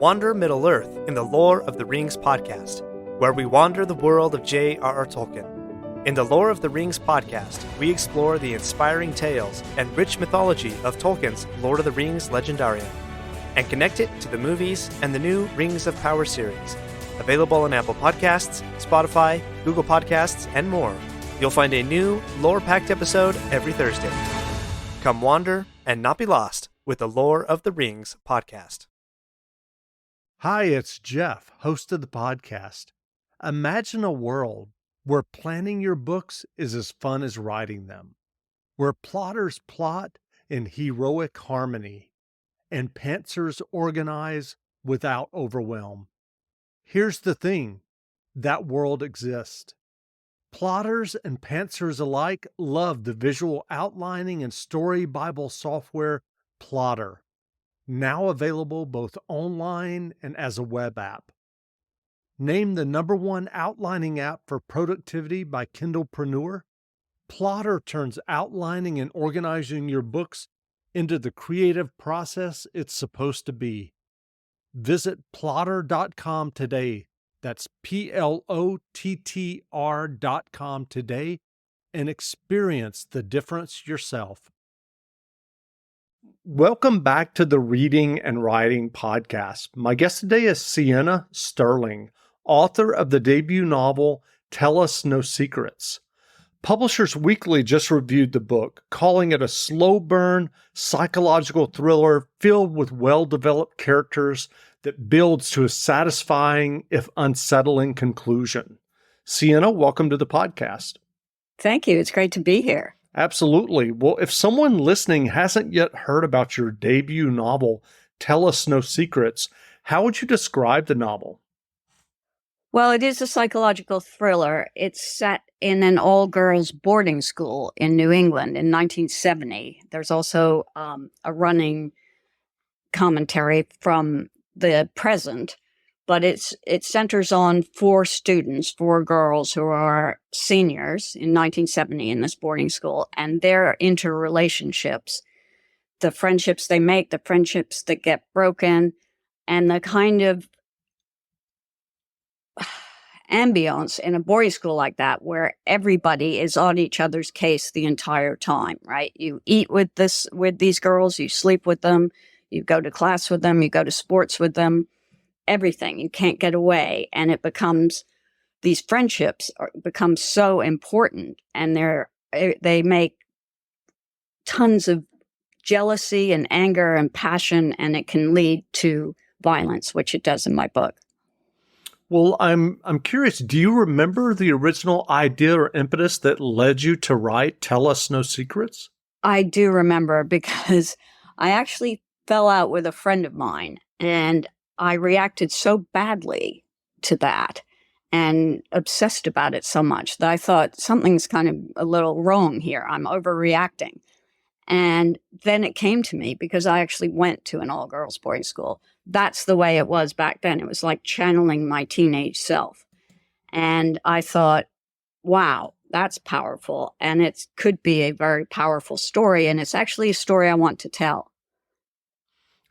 Wander Middle-earth in the Lore of the Rings podcast, where we wander the world of J.R.R. Tolkien. In the Lore of the Rings podcast, we explore the inspiring tales and rich mythology of Tolkien's Lord of the Rings legendarium, and connect it to the movies and the new Rings of Power series, available on Apple Podcasts, Spotify, Google Podcasts, and more. You'll find a new, lore-packed episode every Thursday. Come wander and not be lost with the Lore of the Rings podcast. Hi, it's Jeff, host of the podcast. Imagine a world where planning your books is as fun as writing them, where plotters plot in heroic harmony, and pantsers organize without overwhelm. Here's the thing, that world exists. Plotters and pantsers alike love the visual outlining and story Bible software Plotter, now available both online and as a web app. Named the #1 outlining app for productivity by Kindlepreneur, Plotter turns outlining and organizing your books into the creative process it's supposed to be. Visit plotter.com today. That's PLOTTR.com today and experience the difference yourself. Welcome back to the Reading and Writing Podcast. My guest today is Siena Sterling, author of the debut novel, Tell Us No Secrets. Publishers Weekly just reviewed the book, calling it a slow burn, psychological thriller filled with well-developed characters that builds to a satisfying, if unsettling, conclusion. Siena, welcome to the podcast. Thank you. It's great to be here. Absolutely. Well, if someone listening hasn't yet heard about your debut novel, Tell Us No Secrets, how would you describe the novel? Well, it is a psychological thriller. It's set in an all-girls boarding school in New England in 1970. There's also a running commentary from the present, but it centers on four girls who are seniors in 1970 in this boarding school, and their interrelationships, the friendships they make, the friendships that get broken, and the kind of ambiance in a boarding school like that where everybody is on each other's case the entire time, right? You eat with these girls, you sleep with them, you go to class with them, you go to sports with them, everything. You can't get away. And it becomes, these friendships become so important, and they make tons of jealousy and anger and passion, and it can lead to violence, which it does in my book. Well, I'm curious, do you remember the original idea or impetus that led you to write Tell Us No Secrets? I do remember, because I actually fell out with a friend of mine, and I reacted so badly to that and obsessed about it so much that I thought something's kind of a little wrong here. I'm overreacting. And then it came to me because I actually went to an all-girls boarding school. That's the way it was back then. It was like channeling my teenage self. And I thought, wow, that's powerful. And it could be a very powerful story. And it's actually a story I want to tell.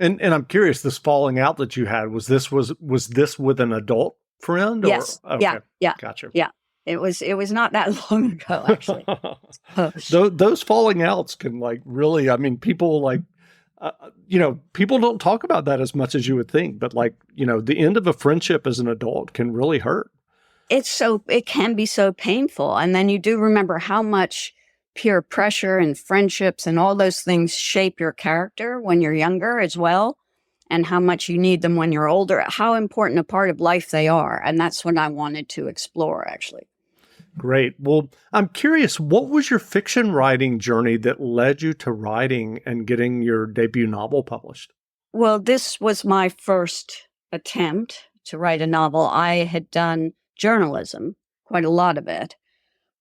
And I'm curious, this falling out that you had, was this with an adult friend? Yes. Or? Okay. Yeah. Gotcha. Yeah. It was not that long ago, actually. Those falling outs can really, people people don't talk about that as much as you would think, but the end of a friendship as an adult can really hurt. It can be so painful. And then you do remember how much peer pressure and friendships and all those things shape your character when you're younger as well, and how much you need them when you're older, how important a part of life they are. And that's what I wanted to explore, actually. Great. Well, I'm curious, what was your fiction writing journey that led you to writing and getting your debut novel published? Well, this was my first attempt to write a novel. I had done journalism, quite a lot of it,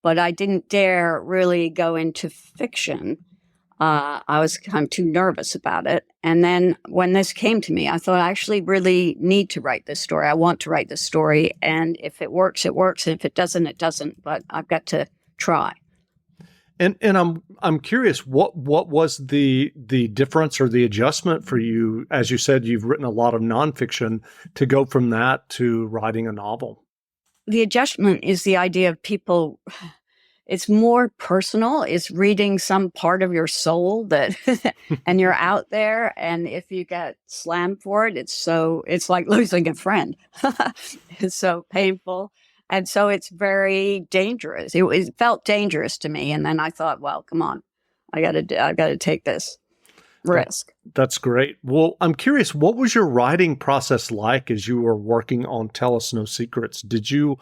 but I didn't dare really go into fiction. I'm too nervous about it. And then when this came to me, I thought I actually really need to write this story. I want to write this story. And if it works, it works. And if it doesn't, it doesn't. But I've got to try. And I'm curious, what was the difference or the adjustment for you? As you said, you've written a lot of nonfiction to go from that to writing a novel. The adjustment is the idea of people. It's more personal. It's reading some part of your soul that, and you're out there. And if you get slammed for it, it's like losing a friend. It's so painful. And so it's very dangerous. It felt dangerous to me. And then I thought, well, come on, I got to take this risk. That's great. Well, I'm curious, what was your writing process like as you were working on Tell Us No Secrets? Did you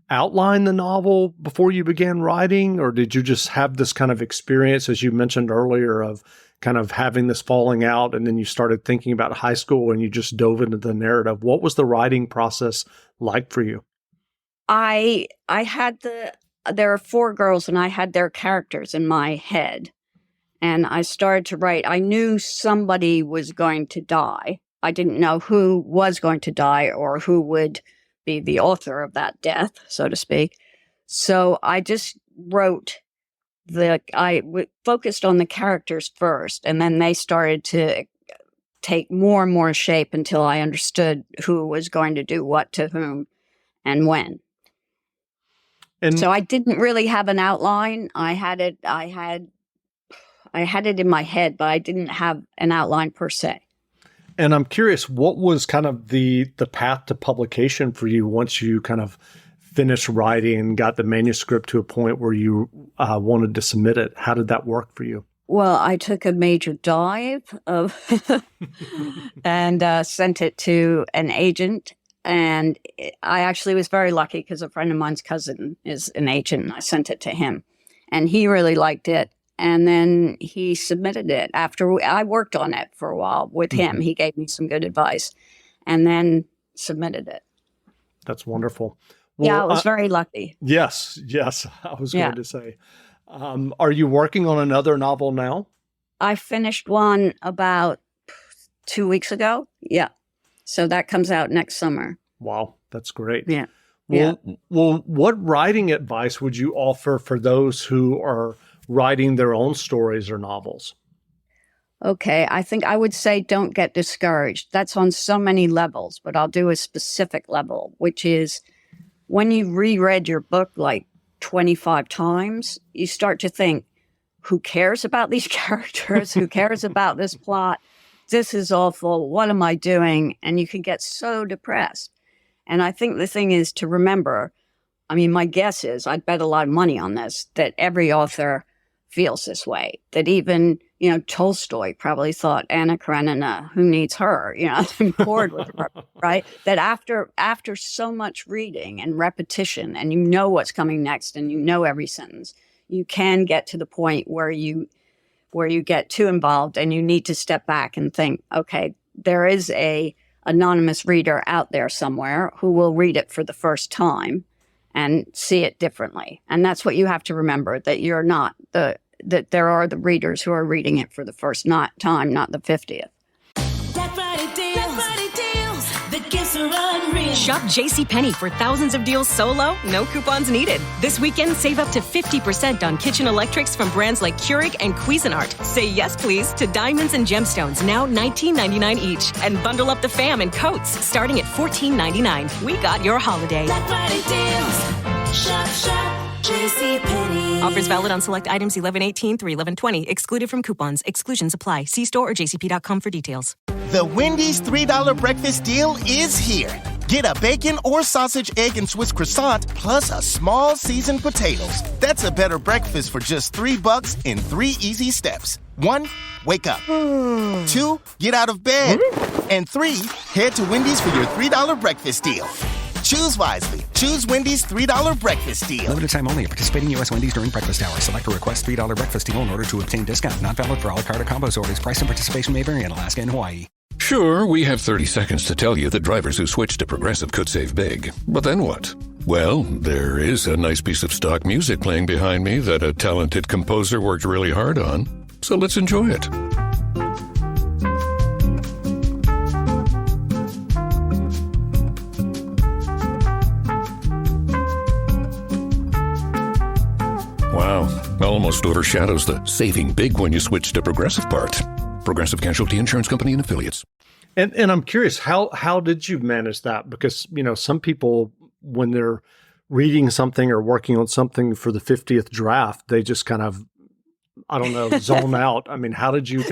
outline the novel before you began writing, or did you just have this kind of experience, as you mentioned earlier, of kind of having this falling out, and then you started thinking about high school and you just dove into the narrative? What was the writing process like for you? I had there are 4 girls and I had their characters in my head, and I started to write. I knew somebody was going to die. I didn't know who was going to die or who would be the author of that death, so to speak. So I just wrote focused on the characters first, and then they started to take more and more shape until I understood who was going to do what to whom and when. And so I didn't really have an outline. I had it in my head, but I didn't have an outline per se. And I'm curious, what was kind of the path to publication for you once you kind of finished writing and got the manuscript to a point where you wanted to submit it? How did that work for you? Well, I took a major dive and sent it to an agent. And I actually was very lucky because a friend of mine's cousin is an agent, and I sent it to him. And he really liked it. And then he submitted it after I worked on it for a while with him. Mm-hmm. He gave me some good advice and then submitted it. That's wonderful. Well, yeah, I was very lucky. Yes. I was going to say. Are you working on another novel now? I finished one about 2 weeks ago. Yeah. So that comes out next summer. Wow. That's great. Yeah. Well, what writing advice would you offer for those who are writing their own stories or novels? Okay, I think I would say don't get discouraged. That's on so many levels, but I'll do a specific level, which is when you reread your book like 25 times, you start to think, who cares about these characters? Who cares about this plot? This is awful. What am I doing? And you can get so depressed. And I think the thing is to remember, I mean, my guess is, I'd bet a lot of money on this, that every author feels this way. That even, Tolstoy probably thought, Anna Karenina, who needs her? I'm bored with her, right? That after so much reading and repetition, and you know what's coming next, and you know every sentence, you can get to the point where you get too involved and you need to step back and think, okay, there is a anonymous reader out there somewhere who will read it for the first time and see it differently. And that's what you have to remember, that you're not that there are the readers who are reading it for the first time, not the 50th. Black Friday deals, the gifts are unreal. Shop JCPenney for thousands of deals so low, no coupons needed. This weekend, save up to 50% on kitchen electrics from brands like Keurig and Cuisinart. Say yes, please, to diamonds and gemstones, now $19.99 each. And bundle up the fam in coats, starting at $14.99. We got your holiday. Black Friday deals. Shop, JCPenney. Offers valid on select items 11/18 through 11/20. Excluded from coupons. Exclusions apply. See store or jcp.com for details. The Wendy's $3 breakfast deal is here. Get a bacon or sausage, egg, and Swiss croissant, plus a small seasoned potatoes. That's a better breakfast for just $3 in 3 easy steps. 1, wake up. 2, get out of bed. And 3, head to Wendy's for your $3 breakfast deal. Choose wisely. Choose Wendy's $3 breakfast deal. Limited time only. Participating U.S. Wendy's during breakfast hours. Select a request $3 breakfast deal in order to obtain discount. Not valid for a la carte or combos orders. Price and participation may vary in Alaska and Hawaii. Sure, we have 30 seconds to tell you that drivers who switch to Progressive could save big. But then what? Well, there is a nice piece of stock music playing behind me that a talented composer worked really hard on. So let's enjoy it. Wow. almost overshadows the saving big when you switch to Progressive part. Progressive Casualty Insurance Company and Affiliates. And I'm curious, how did you manage that? Because, some people, when they're reading something or working on something for the 50th draft, they just kind of, I don't know, zone out. I mean, how did you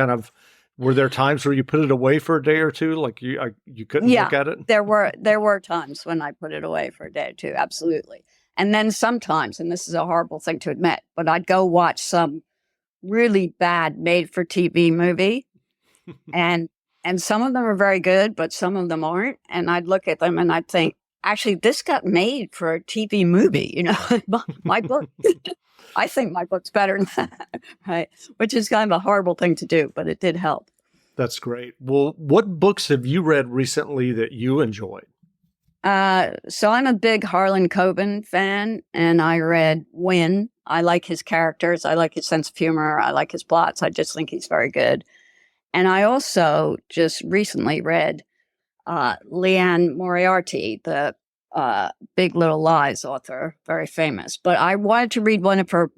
were there times where you put it away for a day or two? Like you couldn't look at it? There were times when I put it away for a day or two. Absolutely. And then sometimes, and this is a horrible thing to admit, but I'd go watch some really bad made for TV movie and some of them are very good, but some of them aren't. And I'd look at them and I'd think, actually, this got made for a TV movie, my book. I think my book's better than that, right? Which is kind of a horrible thing to do, but it did help. That's great. Well, what books have you read recently that you enjoyed? So I'm a big Harlan Coben fan, and I read Win. I like his characters. I like his sense of humor. I like his plots. I just think he's very good. And I also just recently read Leanne Moriarty, the Big Little Lies author, very famous. But I wanted to read one of her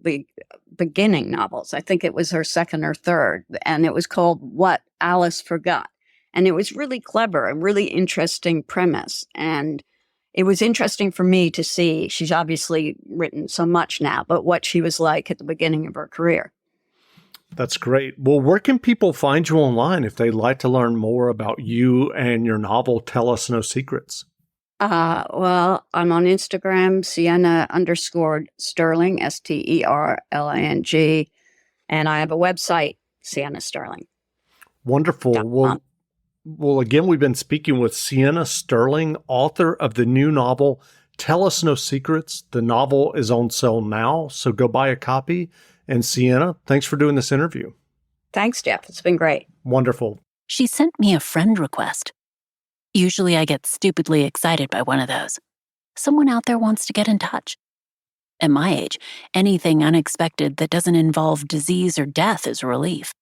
beginning novels. I think it was her second or third, and it was called What Alice Forgot. And it was really clever and really interesting premise. And it was interesting for me to see, she's obviously written so much now, but what she was like at the beginning of her career. That's great. Well, where can people find you online if they'd like to learn more about you and your novel, Tell Us No Secrets? Well, I'm on Instagram, Siena_Sterling, STERLING, and I have a website, Siena Sterling. Wonderful. Well, again, we've been speaking with Siena Sterling, author of the new novel, Tell Us No Secrets. The novel is on sale now, so go buy a copy. And Siena, thanks for doing this interview. Thanks, Jeff. It's been great. Wonderful. She sent me a friend request. Usually I get stupidly excited by one of those. Someone out there wants to get in touch. At my age, anything unexpected that doesn't involve disease or death is a relief.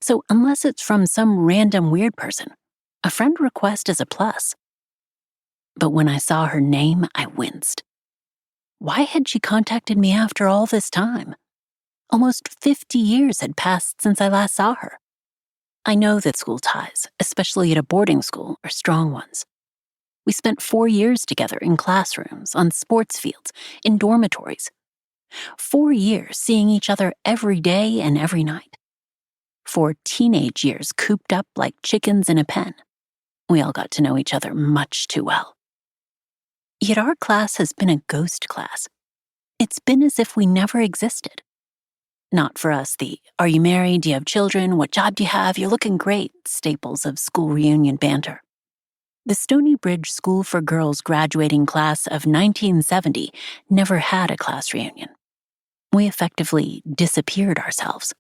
So unless it's from some random weird person, a friend request is a plus. But when I saw her name, I winced. Why had she contacted me after all this time? Almost 50 years had passed since I last saw her. I know that school ties, especially at a boarding school, are strong ones. We spent 4 years together in classrooms, on sports fields, in dormitories. 4 years seeing each other every day and every night. 4 teenage years cooped up like chickens in a pen. We all got to know each other much too well. Yet our class has been a ghost class. It's been as if we never existed. Not for us the, are you married, do you have children, what job do you have, you're looking great, staples of school reunion banter. The Stony Bridge School for Girls graduating class of 1970 never had a class reunion. We effectively disappeared ourselves.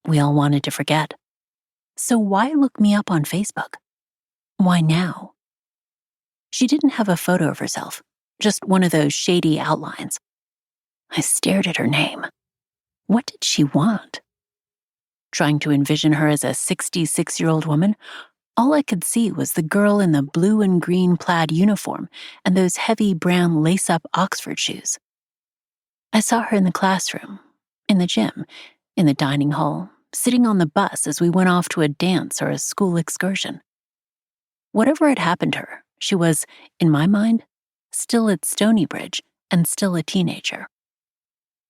We all wanted to forget. So why look me up on Facebook? Why now? She didn't have a photo of herself, just one of those shady outlines. I stared at her name. What did she want? Trying to envision her as a 66-year-old woman, all I could see was the girl in the blue and green plaid uniform and those heavy brown lace-up Oxford shoes. I saw her in the classroom, in the gym, in the dining hall, sitting on the bus as we went off to a dance or a school excursion. Whatever had happened to her, she was, in my mind, still at Stony Bridge and still a teenager.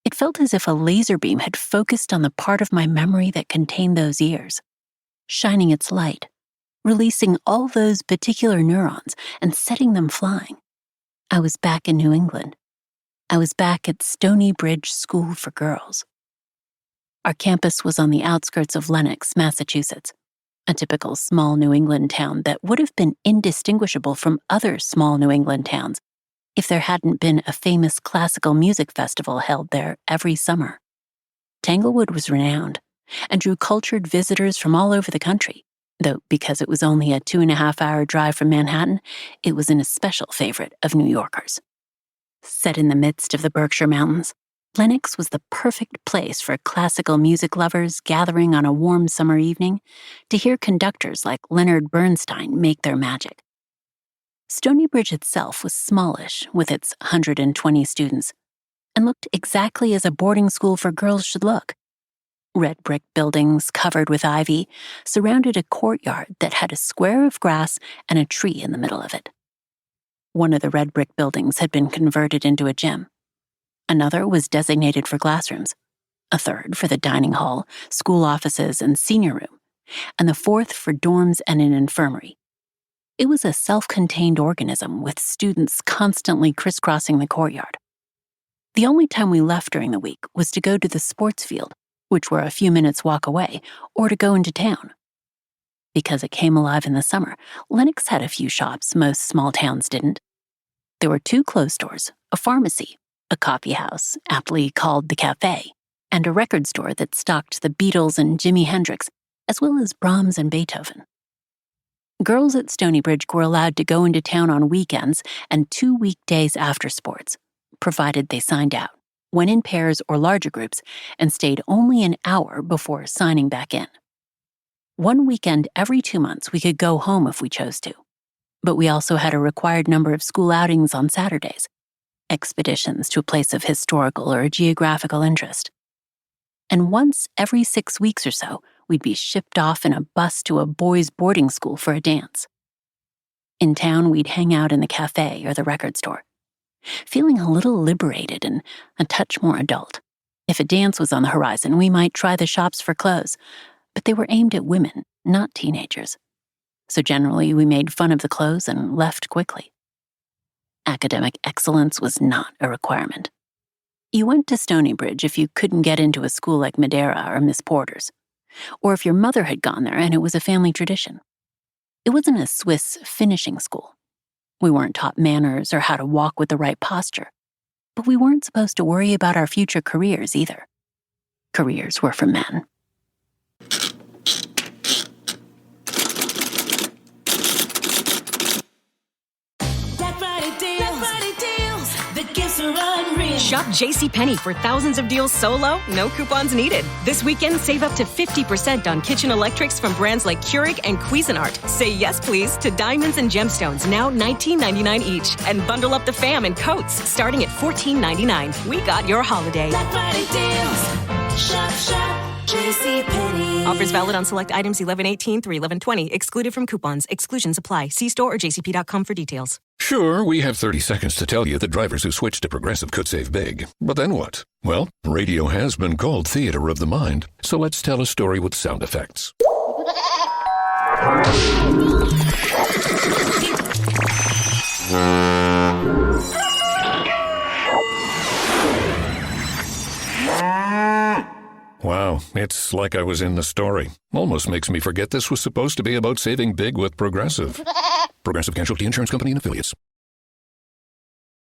It felt as if a laser beam had focused on the part of my memory that contained those years, shining its light, releasing all those particular neurons and setting them flying. I was back in New England. I was back at Stony Bridge School for Girls. Our campus was on the outskirts of Lenox, Massachusetts, a typical small New England town that would have been indistinguishable from other small New England towns if there hadn't been a famous classical music festival held there every summer. Tanglewood was renowned and drew cultured visitors from all over the country, though because it was only a 2.5-hour drive from Manhattan, it was an especial favorite of New Yorkers. Set in the midst of the Berkshire Mountains, Lenox was the perfect place for classical music lovers gathering on a warm summer evening to hear conductors like Leonard Bernstein make their magic. Stony Bridge itself was smallish with its 120 students, and looked exactly as a boarding school for girls should look. Red brick buildings covered with ivy surrounded a courtyard that had a square of grass and a tree in the middle of it. One of the red brick buildings had been converted into a gym. Another was designated for classrooms, a third for the dining hall, school offices, and senior room, and the fourth for dorms and an infirmary. It was a self-contained organism with students constantly crisscrossing the courtyard. The only time we left during the week was to go to the sports field, which were a few minutes' walk away, or to go into town. Because it came alive in the summer, Lenox had a few shops most small towns didn't. There were 2 clothes stores, a pharmacy, a coffee house, aptly called the Cafe, and a record store that stocked the Beatles and Jimi Hendrix, as well as Brahms and Beethoven. Girls at Stony Bridge were allowed to go into town on weekends and 2 weekdays after sports, provided they signed out, went in pairs or larger groups, and stayed only an hour before signing back in. One weekend every 2 months we could go home if we chose to, but we also had a required number of school outings on Saturdays, expeditions to a place of historical or geographical interest. And once every 6 weeks or so, we'd be shipped off in a bus to a boys' boarding school for a dance. In town, we'd hang out in the cafe or the record store, feeling a little liberated and a touch more adult. If a dance was on the horizon, we might try the shops for clothes, but they were aimed at women, not teenagers. So generally, we made fun of the clothes and left quickly. Academic excellence was not a requirement. You went to Stony Bridge if you couldn't get into a school like Madeira or Miss Porter's, or if your mother had gone there and it was a family tradition. It wasn't a Swiss finishing school. We weren't taught manners or how to walk with the right posture, but we weren't supposed to worry about our future careers either. Careers were for men. Shop JCPenney for thousands of deals so low, no coupons needed. This weekend, save up to 50% on kitchen electrics from brands like Keurig and Cuisinart. Say yes, please, to diamonds and gemstones, now $19.99 each. And bundle up the fam in coats, starting at $14.99. We got your holiday. Black Friday deals. Shop, JCPenney. Offers valid on select items 11/18 through 11/20. Excluded from coupons. Exclusions apply. See store or jcp.com for details. Sure, we have 30 seconds to tell you that drivers who switch to Progressive could save big. But then what? Well, radio has been called theater of the mind, so let's tell a story with sound effects. Wow, it's like I was in the story. Almost makes me forget this was supposed to be about saving big with Progressive. Progressive Casualty Insurance Company and Affiliates.